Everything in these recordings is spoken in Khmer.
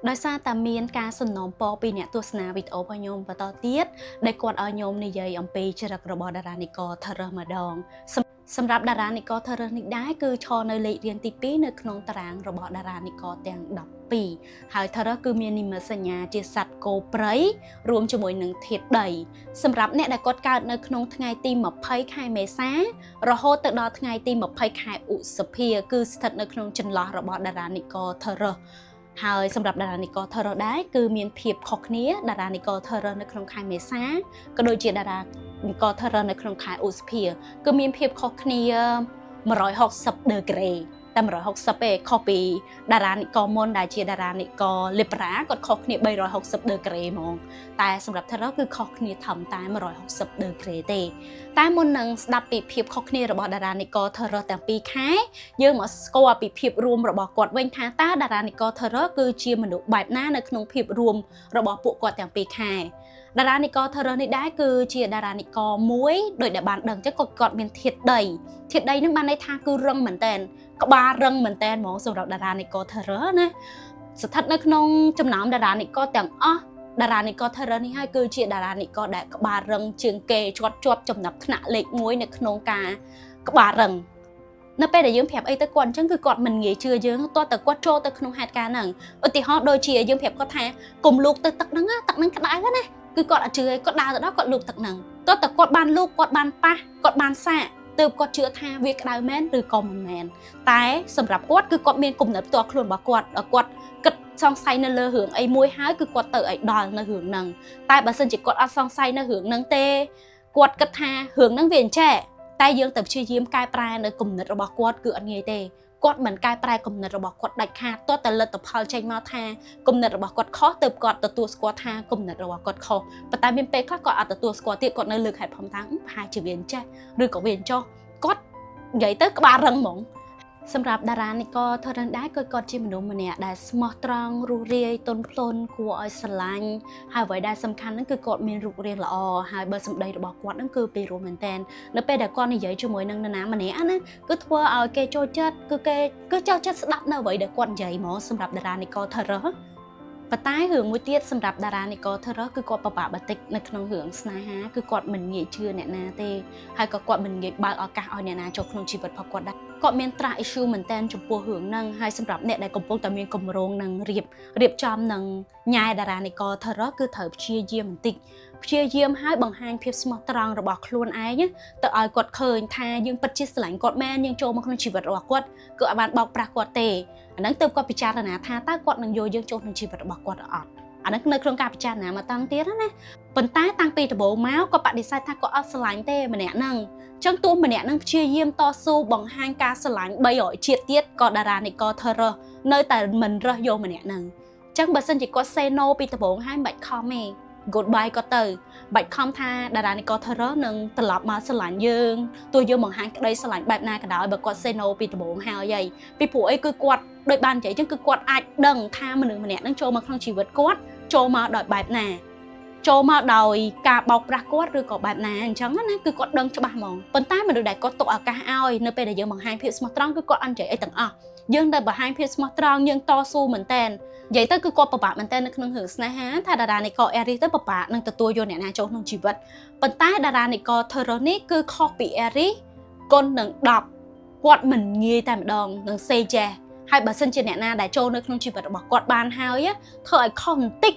ដោយសារតែមានការសំណូមពរពីអ្នកទស្សនាវីដេអូរបស់ខ្ញុំបន្តទៀតដែលគាត់ឲ្យខ្ញុំនិយាយអំពីចរិតរបស់តារានិករថរើសម្ដងសម្រាប់តារានិករថរើនេះដែរគឺឈរនៅលេខរៀងទី2នៅក្នុងតារាងរបស់តារានិករទាំង12ហើយថរើគឺមាននិមិត្តសញ្ញាជាសត្វគោព្រៃរួមជាមួយនឹងធាតុដីសម្រាប់អ្នកដែលគាត់កើតនៅក្នុងថ្ងៃទី20ខែមេសារហូតទៅដល់ថ្ងៃទី20ខែឧសភាគឺស្ថិតនៅក្នុងចន្លោះរបស់តារានិករថរើហើយសម្រាប់តារានិករថរើដែរគឺមានភាពខុសគ្នាតារានិករថរើនៅក្នុងខែមេសាក៏ដូចជាតារានិករថរើនៅក្នុងខែឧសភាគឺមានភាពខុសគ្នា160ដឺក្រេតែ160ទេខុសពីតារានិករមុនដែលជាតារានិករលីប្រាគាត់ខុសគ្នា360ដឺក្រេហ្មងតែសម្រាប់ថរើគឺខុសគ្នាត្រឹមតែ160ដឺក្រេទេតែមុននឹងស្ដាប់ពីភាពខុសគ្នារបស់តារានិករថរើទាំងពីរខែយើងមកស្គាល់ពីភាពរួមរបស់គាត់វិញថាតើតារានិករថរើគឺជាមនុស្សបែបណានៅក្នុងភាពរួមរបស់ពួកគាត់ទាំងពីរខែតារានិករថរើនេះដែរគឺជាតារានិករមួយដោយដែលបានដឹងចឹងគាត់មានធាតុដីនឹងបានន័យថាគឺរឹងមែនតើក្បាលរឹងមែនតើហ្មងសម្រាប់តារានិករថរើណាស្ថិតនៅក្នុងចំណោមតារានិករទាំងអស់តារានិករថរើនេះហើយគឺជាតារានិករដែលក្បាលរឹងជាងគេជាប់ចំណាប់ថ្នាក់លេខ1នៅក្នុងការក្បាលរឹងនៅពេលដែលយើងប្រាប់អីទៅគាត់អញ្ចឹងគឺគាត់មិនងាយជឿយើងតោះតែគាត់ចូលទៅក្នុងហេតុការណ៍ហ្នឹងឧទាហរណ៍ដូចជាយើងប្រាប់គាត់ថាកុំលូកទៅទឹកហ្នឹងក្តៅណាគឺគាត់អត់ជឿឯងគាត់ដើរទៅដល់គាត់លូកទឹកហ្នឹងតោះតែគាត់បានលូកគាត់បានប៉ះគាត់បានសាកទើបគាត់ជឿថាវាក្តៅមែនឬក៏មិនមែនតែសម្រាប់គាត់គឺគាត់មានគំនិតផ្ទាល់ខ្លួនរបស់គាត់គាត់គិតសង្ស័យនៅលើរឿងអីមួយហើយគឺគាត់ទៅឲ្យដល់នៅរឿងហ្នឹងតែបើសិនជាគាត់អត់សង្ស័យនៅរឿងហ្នឹងទេគាត់គិតថារឿងហ្នឹងវាអញ្ចេះតែយើងទៅព្យាយាមកែប្រែនៅគំនិតរបស់គាត់គឺអត់ងាយទេគាត់មិនកែប្រែគំនិតរបស់គាត់ដាច់ខាតទាល់តែលទ្ធផលចេញមកថាគំនិតរបស់គាត់ខុសទើបគាត់ទទួលស្គាល់ថាគំនិតរបស់គាត់ខុសប៉ុន្តែមានពេលខ្លះគាត់អត់ទទួលស្គាល់ទៀតគាត់នៅលើកហេតុផលថាប្រហែលជាវាអញ្ចេះឬក៏វាអញ្ចោះគាត់និយាយទៅក្បាលរឹងហ្មងសម្រាប់តារានិករថរើដែរគាត់ជាមនុស្សម្នាក់ដែលស្មោះត្រង់រស់រាយទន់ភ្លន់គួរឲ្យស្រឡាញ់ហើយអ្វីដែលសំខាន់ហ្នឹងគឺគាត់មានរូបរាងល្អហើយបើសម្ដីរបស់គាត់ហ្នឹងគឺពីរោះមែនតើនៅពេលដែលគាត់និយាយជាមួយនឹងនរណាម្នាក់ណាគឺធ្វើឲ្យគេចូលចិត្តគឺចូលចិត្តស្ដាប់នៅអ្វីដែលគាត់និយាយហ្មងសម្រាប់តារានិករថរើប៉ុន្តែរឿងមួយទៀតសម្រាប់តារានិករថរើគឺគាត់ពិបាកបន្តិចនៅក្នុងរឿងស្នេហាគឺគាត់មិនងាយជឿអ្នកណាទេហើយក៏គាត់មិនងាយបើកឱកាសឲ្យអ្នកណាចូលក្នុងជីវិតរបស់គាត់ដែរគាត់មាន trust issue មែនតើចំពោះរឿងហ្នឹងហើយសម្រាប់អ្នកដែលកំពុងតែមានកម្រងនឹងរៀបចំនឹងញ៉ាយតារានិករថរើគឺត្រូវព្យាយាមបន្តិចព្យាយាមឲ្យបង្ហាញភាពស្មោះត្រង់របស់ខ្លួនឯងទៅឲ្យគាត់ឃើញថាយើងពិតជាស្រឡាញ់គាត់មែនយើងចូលមកក្នុងជីវិតរបស់គាត់គឺអត់បានបោកប្រាស់គាត់ទេអាហ្នឹងទើបគាត់ពិចារណាថាតើគាត់នឹងយកយើងចូលក្នុងជីវិតរបស់គាត់អត់អាហ្នឹងនៅក្នុងការពិចារណាមកតាំងទៀតណាប៉ុន្តែតាំងពីដំបូងមកគាត់បដិសេធថាគាត់អត់ស្រឡាញ់ទេម្នាក់ហ្នឹងចឹងទោះម្នាក់នឹងព្យាយាមតស៊ូបង្ហាញការស្រឡាញ់300ជាតិទៀតក៏តារានិករថរើនៅតែមិនរើសយកម្នាក់ហ្នឹងចឹងបើសិនជាគាត់ say no ពីដំបូងហើយមិនបាច់ខំទេ goodbye ក៏ទៅបាច់ខំថាតារានិករថរើនឹងត្រឡប់មកស្រឡាញ់យើងទោះយើងបង្ហាញក្តីស្រឡាញ់បែបណាក៏ដោយបើគាត់ say no ពីដំបូងហើយពីព្រោះអីគឺគាត់ដូចបាននិយាយចឹងគឺគាត់អាចដឹងថាមនុស្សម្នាក់នឹងចូលមកក្នុងជីវិតគាត់ចូលមកដោយបែបណាចូលមកដោយការបោកប្រាស់គាត់ឬក៏បែបណាអញ្ចឹងណាគឺគាត់ដឹងច្បាស់ហ្មងប៉ុន្តែមនុស្សដែលគាត់ទុកឱកាសឲ្យនៅពេលដែលយើងបង្ហាញភាពស្មោះត្រង់គឺគាត់អត់និយាយអីទាំងអស់យើងតែបង្ហាញភាពស្មោះត្រង់យើងតស៊ូមែនតើនិយាយទៅគឺគាត់ពិបាកមែនតើនៅក្នុងរឿងស្នេហាថាតារានិករអេរីទៅពិបាកនឹងទទួលយកអ្នកណាចូលក្នុងជីវិតប៉ុន្តែតារានិករថរើនេះគឺខុសពីអេរីគុណនឹង10គាត់មិនងាយតែម្ដងនឹងសេចេះហើយបើសិនជាអ្នកណាដែលចូលនៅក្នុងជីវិតរបស់គាត់បានហើយធ្វើឲ្យខុសបន្តិច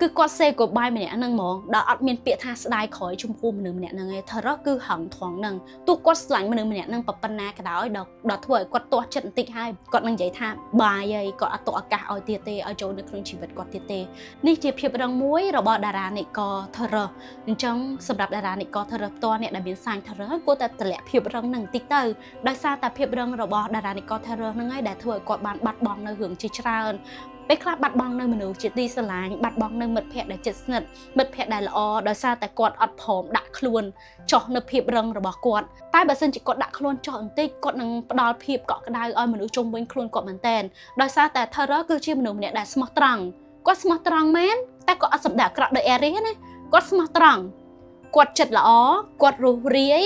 គឺគាត់ say goodbye ម្នាក់ហ្នឹងហ្មងដល់អត់មានពាក្យថាស្ដាយក្រោយចំពោះមនុស្សម្នាក់ហ្នឹងឯងថរើគឺហឹងត្រង់ហ្នឹងទោះគាត់ស្រឡាញ់មនុស្សម្នាក់ហ្នឹងប៉ុណ្ណាក៏ដោយដល់ធ្វើឲ្យគាត់ទាស់ចិត្តបន្តិចហើយគាត់នឹងនិយាយថាបាយហើយគាត់អត់ទុកឱកាសឲ្យទៀតទេឲ្យចូលនៅក្នុងជីវិតគាត់ទៀតទេនេះជាភាពរឹងមួយរបស់តារានិករថរើអញ្ចឹងសម្រាប់តារានិករថរើផ្ទាល់អ្នកដែលមានសាញថរើគួរតែតម្លាក់ភាពរឹងហ្នឹងបន្តិចទៅដោយសារតែភាពរឹងរបស់តារានិករថរើហ្នឹងឯងដែលធ្វើឲ្យគាត់បានបាត់បង់នៅរឿងជាច្រើនពេលខ្លះបាត់បង់នៅមនុស្សជាទីស្រឡាញ់បាត់បង់នៅមិត្តភ័ក្តិដែលជិតស្និទ្ធមិត្តភ័ក្តិដែលល្អដោយសារតែគាត់អត់ព្រមដាក់ខ្លួនចោះនៅភាពរឹងរបស់គាត់តែបើសិនជាគាត់ដាក់ខ្លួនចោះបន្តិចគាត់នឹងផ្ដល់ភាពកក់ក្ដៅឲ្យមនុស្សជុំវិញខ្លួនគាត់មែនតើដោយសារតែថរើគឺជាមនុស្សម្នាក់ដែលស្មោះត្រង់គាត់ស្មោះត្រង់មែនតែគាត់អត់សម្ដែងអាក្រក់ដោយអេរីណាគាត់ស្មោះត្រង់គាត់ចិត្តល្អគាត់រស់រាយ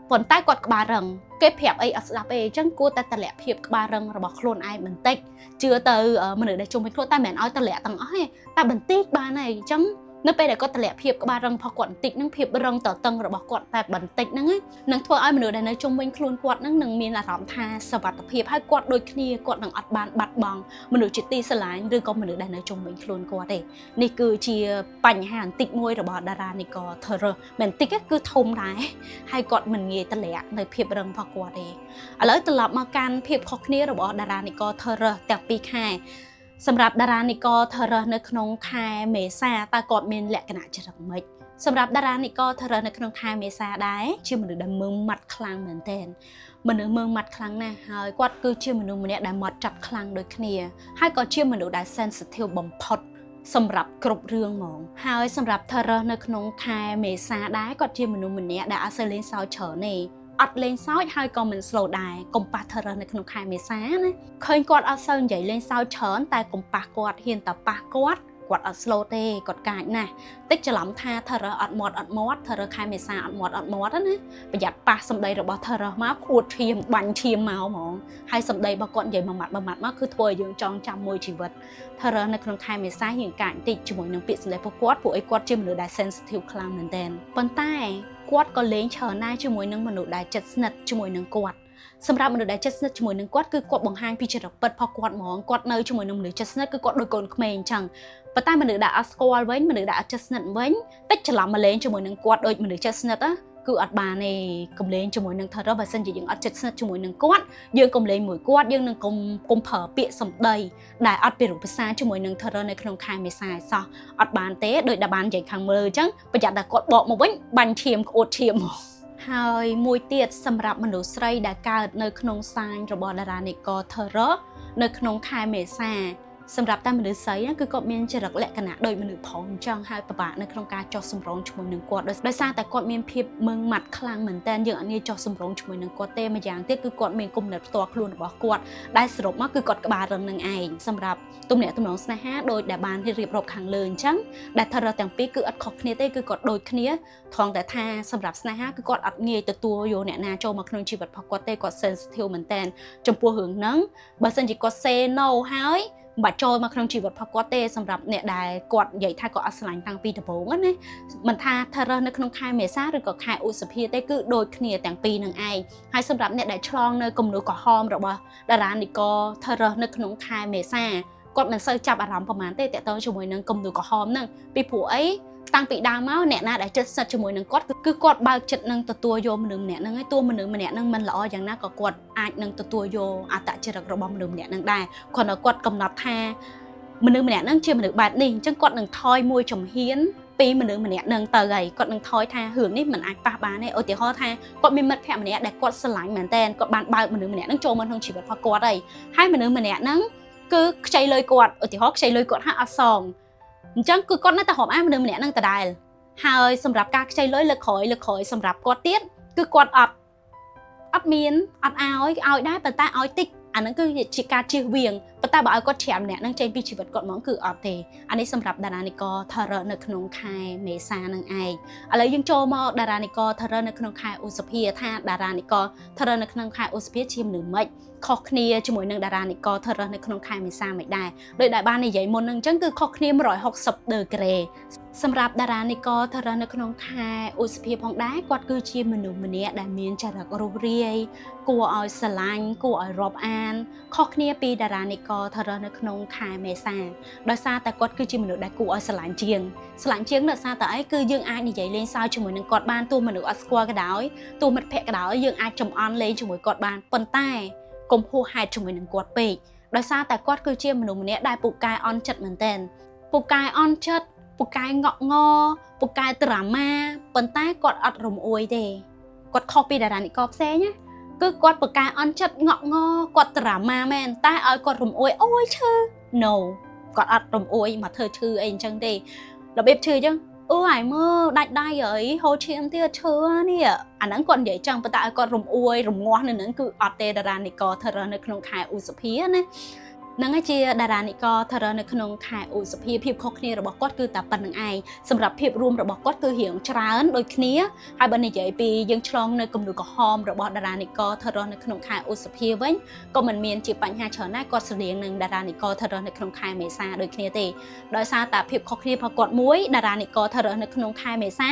ប៉ុន្តែគាត់ក្បាលរឹង គេប្រាប់អីអត់ស្ដាប់ទេអញ្ចឹងគួរតែតម្លាក់ភាពក្បាលរឹងរបស់ខ្លួនឯងបន្តិចជឿទៅមនុស្សដែលជុំវិញខ្លួនតែមិនមែនឲ្យតម្លាក់ទាំងអស់ទេតែបន្តិចបានហើយអញ្ចឹងនៅពេលដែលគាត់តម្លាក់ភាពក្បាលរឹងរបស់គាត់បន្តិចហ្នឹងភាពរឹងតតឹងរបស់គាត់តែបន្តិចហ្នឹងនឹងធ្វើឲ្យមនុស្សដែលនៅជុំវិញខ្លួនគាត់ហ្នឹងនឹងមានអារម្មណ៍ថាសុវត្ថិភាពហើយគាត់ដូចគ្នាគាត់នឹងអត់បានបាត់បង់មនុស្សជាទីស្រឡាញ់ឬក៏មនុស្សដែលនៅជុំវិញខ្លួនគាត់ទេនេះគឺជាបញ្ហាបន្តិចមួយរបស់តារានិកល Terror មិនបន្តិចគឺធំដែរហើយគាត់មិនងាយតម្លាក់នៅភាពរឹងរបស់គាត់ទេឥឡូវត្រឡប់មកកាន់ភាពខុសគ្នារបស់តារានិកល Terror ទាំងពីរខែសម្រាប់តារានិកល Terror នៅក្នុងខែមេសាតើគាត់មានលក្ខណៈចរិតម៉េចសម្រាប់តារានិកល Terror នៅក្នុងខែមេសាដែរជាមនុស្សដែលមើងម៉ាត់ខ្លាំងមែនទែនមនុស្សមើងម៉ាត់ខ្លាំងណាស់ហើយគាត់គឺជាមនុស្សម្នាក់ដែលម៉ត់ចាត់ខ្លាំងដូចគ្នាហើយក៏ជាមនុស្សដែល sensitive បំផុតសម្រាប់គ្រប់រឿងហ្មងហើយសម្រាប់ Terror នៅក្នុងខែមេសាដែរគាត់ជាមនុស្សម្នាក់ដែលអត់សូវលេងសើចច្រើនទេអត់លេងសើចហើយក៏មិន slow ដែរកុំប៉ះ Terror នៅក្នុងខែមេសាណាឃើញគាត់អត់សូវនិយាយលេងសើចច្រើនតែកុំប៉ះគាត់ហ៊ានតែប៉ះគាត់អត់ slow ទេគាត់កាចណាស់តិចច្រឡំថា Terror អត់មាត់ Terror ខែមេសាអត់មាត់ណាប្រយ័ត្នប៉ះសម្ដីរបស់ Terror មកខួតឈាមបាញ់ឈាមមកហ្មងហើយសម្ដីរបស់គាត់និយាយមួយម៉ាត់មកគឺធ្វើឲ្យយើងចងចាំមួយជីវិត Terror នៅក្នុងខែមេសាយើងកាចបន្តិចជាមួយនឹងពាក្យសម្ដីរបស់គាត់ពួកឯគាត់ជាមនុស្សដែល sensitive ខ្លាំងមែនទែនប៉ុន្តែគាត់ក៏លេងច្រើនណាស់ជាមួយនឹងមនុស្សដែលចិត្តស្និទ្ធជាមួយនឹងគាត់សម្រាប់មនុស្សដែលចិត្តស្និទ្ធជាមួយនឹងគាត់គឺគាត់បង្ហាញពីចរិតពិតរបស់គាត់ហ្មងគាត់នៅជាមួយនឹងមនុស្សចិត្តស្និទ្ធគឺគាត់ដូចកូនក្មេងអញ្ចឹងប៉ុន្តែមនុស្សដែលអត់ស្គាល់វិញមនុស្សដែលអត់ចិត្តស្និទ្ធវិញតិចច្រឡំមកលេងជាមួយនឹងគាត់ដូចមនុស្សចិត្តស្និទ្ធគឺអត់បានទេកុំលេងជាមួយនឹង Terror បើសិនជាយើងអត់ចិត្តស្និទ្ធជាមួយនឹងគាត់យើងកុំលេងមួយគាត់យើងនឹងកុំប្រើពាក្យសម្ដីដែលអត់ពីរូបភាសាជាមួយនឹង Terror នៅក្នុងខែមេសាសោះអត់បានទេដូចដែលបាននិយាយខាងលើអញ្ចឹងប្រយ័ត្នតែគាត់បកមកវិញបាញ់ឈាមក្អួតឈាមមកហើយមួយទៀតសម្រាប់មនុស្សស្រីដែលកើតនៅក្នុងសាញរបស់តារានិកល Terror នៅក្នុងខែមេសាសម្រាប់តែមនុស្សស្រីគឺគាត់មានចរិតលក្ខណៈដូចមនុស្សប្រុសអញ្ចឹងហើយពិបាកនៅក្នុងការចោះសម្រងជាមួយនឹងគាត់ដោយសារតែគាត់មានភាពមើងម៉ាត់ខ្លាំងមែនតើយើងអត់ងាយចោះសម្រងជាមួយនឹងគាត់ទេម្យ៉ាងទៀតគឺគាត់មានគំនិតផ្ទាល់ខ្លួនរបស់គាត់ដែលសរុបមកគឺគាត់ក្បាលរឹងនឹងឯងសម្រាប់ទំនាក់ទំនងស្នេហាដោយដែលបានរៀបរាប់ខាងលើអញ្ចឹងដែល Terror ទាំងពីរគឺអត់ខុសគ្នាទេគឺគាត់ដូចគ្នាត្រង់តែថាសម្រាប់ស្នេហាគឺគាត់អត់ងាយទទួលយកអ្នកណាចូលមកក្នុងជីវិតរបស់គាត់ទេគាត់ sensitive មែនតើចំពោះរឿងហ្នឹងបើសិនជាគាត់ say no ហើយបាច់ចូលមកក្នុងជីវិតរបស់គាត់ទេសម្រាប់អ្នកដែលគាត់និយាយថាគាត់អត់ស្រឡាញ់តាំងពីដំបូងណាមិនថា Terror នៅក្នុងខែមេសាឬក៏ខែឧសភាទេគឺដូចគ្នាទាំងពីរនឹងឯងហើយសម្រាប់អ្នកដែលឆ្លងនៅគំនូរក្រហមរបស់តារានិកល Terror នៅក្នុងខែមេសាគាត់មិនសូវចាប់អារម្មណ៍ប្រហែលទេតើតើជាមួយនឹងគំនូរក្រហមហ្នឹងពីព្រោះអីតាំងពីដើមមកអ្នកណាដែលចិត្តស្និទ្ធជាមួយនឹងគាត់គឺគាត់បើកចិត្តនឹងទទួលយកមនុស្សម្នាក់ហ្នឹងហើយតួមនុស្សម្នាក់ហ្នឹងមិនល្អយ៉ាងណាក៏គាត់អាចនឹងទទួលយកអត្តចរិតរបស់មនុស្សម្នាក់ហ្នឹងដែរគ្រាន់តែគាត់កំណត់ថាមនុស្សម្នាក់ហ្នឹងជាមនុស្សបែបនេះអញ្ចឹងគាត់នឹងថយមួយជំហានពីមនុស្សម្នាក់ហ្នឹងទៅហើយគាត់នឹងថយថារឿងនេះមិនអាចប៉ះបានទេឧទាហរណ៍ថាគាត់មានមិត្តភក្តិម្នាក់ដែលគាត់ស្រឡាញ់មែនតើគាត់បានបើកមនុស្សម្នាក់ហ្នឹងចូលមកក្នុងជីវិតរបស់គាត់ហើយមនុស្សម្នាក់ហ្នឹងគឺខ្ចីលុយគាត់ឧទាហរណ៍ខ្ចីលុយគាត់ហាក់អត់សងអញ្ចឹងគឺគាត់នៅតែរាប់អានមនុស្សម្នាក់ហ្នឹងដដែលហើយសម្រាប់ការខ្ចីលុយលើកក្រោយសម្រាប់គាត់ទៀតគឺគាត់អត់មានអត់ឲ្យដែរប៉ុន្តែឲ្យតិចអាហ្នឹងគឺជាការជៀសវាងប៉ុន្តែបើឲ្យគាត់ច្រាមម្នាក់ហ្នឹងចេញពីជីវិតគាត់ហ្មងគឺអត់ទេអានេះសម្រាប់តារានិកល Terror នៅក្នុងខែមេសានឹងឯងឥឡូវយើងចូលមកតារានិកល Terror នៅក្នុងខែឧសភាថាតារានិកល Terror នៅក្នុងខែឧសភាជាមនុស្សម៉េចខុសគ្នាជាមួយនឹងតារានិកល Terror នៅក្នុងខែមេសាមិនដែរដោយដែលបាននិយាយមុនហ្នឹងអញ្ចឹងគឺខុសគ្នា160ដឺក្រេសម្រាប់តារានិកល Terror នៅក្នុងខែឧសភាផងដែរគាត់គឺជាមនុស្សម្នាក់ដែលមានចរិតរុះរាយគួរឲ្យស្រឡាញ់គួរឲ្យរាប់អានខុសគ្នាពីតារានិកល Terror នៅក្នុងខែមេសាដោយសារតែគាត់គឺជាមនុស្សដែលគួរឲ្យស្រឡាញ់ជាងដោយសារតែអីគឺយើងអាចនិយាយលេងសើចជាមួយនឹងគាត់បានទោះមនុស្សអត់ស្គាល់ក៏ដោយទោះមិត្តភក្តិក៏ដោយយើងអាចចំអន់លេងជាមួយគាត់បានប៉ុន្តែកុំហួសហេតុជាមួយនឹងគាត់ពេកដោយសារតែគាត់គឺជាមនុស្សម្នាក់ដែលពូកែអន់ចិត្តមែនទែនពូកែអន់ចិត្តពូកែងក់ងពូកែដ្រាម៉ាប៉ុន្តែគាត់អត់រំអួយទេគាត់ខុសពីតារានិកលផ្សេងណាគឺគាត់ពូកែអន់ចិត្តងក់ងគាត់ដ្រាម៉ាមែនតែឲ្យគាត់រំអួយអូយឈឺ no គាត់អត់រំអួយមកធ្វើឈឺអីអញ្ចឹងទេរបៀបឈឺអញ្ចឹងអាយមើលដាច់ដៃអីហូរឈាមទៀតឈឺនេះអាហ្នឹងគាត់និយាយចឹងប៉ុន្តែឲ្យគាត់រំអួយរងាស់នៅហ្នឹងគឺអត់ទេតារានិកល Terror នៅក្នុងខែឧសភាណា នឹងឯជាតារានិកថរនៅក្នុងខែឧសភាភាពខុសគ្នារបស់គាត់គឺតែប៉ុណ្្នឹងឯងសម្រាប់ភាពរួមរបស់គាត់គឺរៀងច្រើនដូចគ្នាហើយបើនិយាយពីយើងឆ្លងនៅគំនូរក្រហមរបស់តារានិកថរនៅក្នុងខែឧសភាវិញក៏មិនមានជាបញ្ហាច្រើនដែរគាត់ស្រដៀងនឹងតារានិកថរនៅក្នុងខែមេសាដូចគ្នាទេដោយសារតែភាពខុសគ្នារបស់គាត់មួយតារានិកថរនៅក្នុងខែមេសា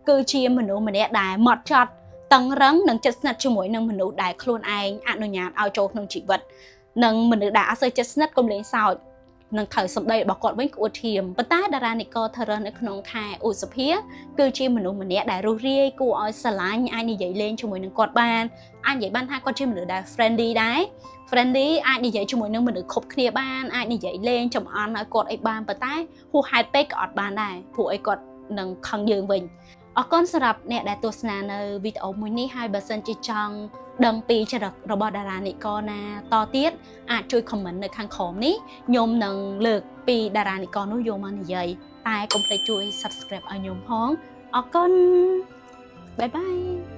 គឺជាមនុស្សម្នាក់ដែលហ្មត់ចត់តឹងរឹងនិងជិតស្និទ្ធជាមួយនឹងមនុស្សដែលខ្លួនឯងអនុញ្ញាតឲ្យចូលក្នុងជីវិតនឹងមនុស្សដែលអត់សូវជិតស្និទ្ធកុំលេងសើចនឹងត្រូវសម្ដីរបស់គាត់វិញក្អួតធៀមប៉ុន្តែតារានិកថរនៅក្នុងខែឧសភាគឺជាមនុស្សម្នាក់ដែលរុះរាយគួរឲ្យស្រឡាញ់អាចនិយាយលេងជាមួយនឹងគាត់បានអាចនិយាយបានថាគាត់ជាមនុស្សដែល friendly ដែរ friendly អាចនិយាយជាមួយនឹងមនុស្សគ្រប់គ្នាបានអាចនិយាយលេងចំអន់ឲ្យគាត់អីបានប៉ុន្តែហួសហេតុពេកក៏អត់បានដែរព្រោះអីគាត់នឹងខឹងយើងវិញអរគុណសម្រាប់អ្នកដែលទស្សនានៅវីដេអូមួយនេះហើយបើសិនជាចង់ដឹងពីចរិតរបស់តារានិកណាតទៀតអាចជួយ comment នៅខាងក្រោមនេះខ្ញុំនឹងលើកពីតារានិកនោះយកមកនិយាយតែកុំភ្លេចជួយ subscribe ឲ្យខ្ញុំផងអរគុណបាយបាយ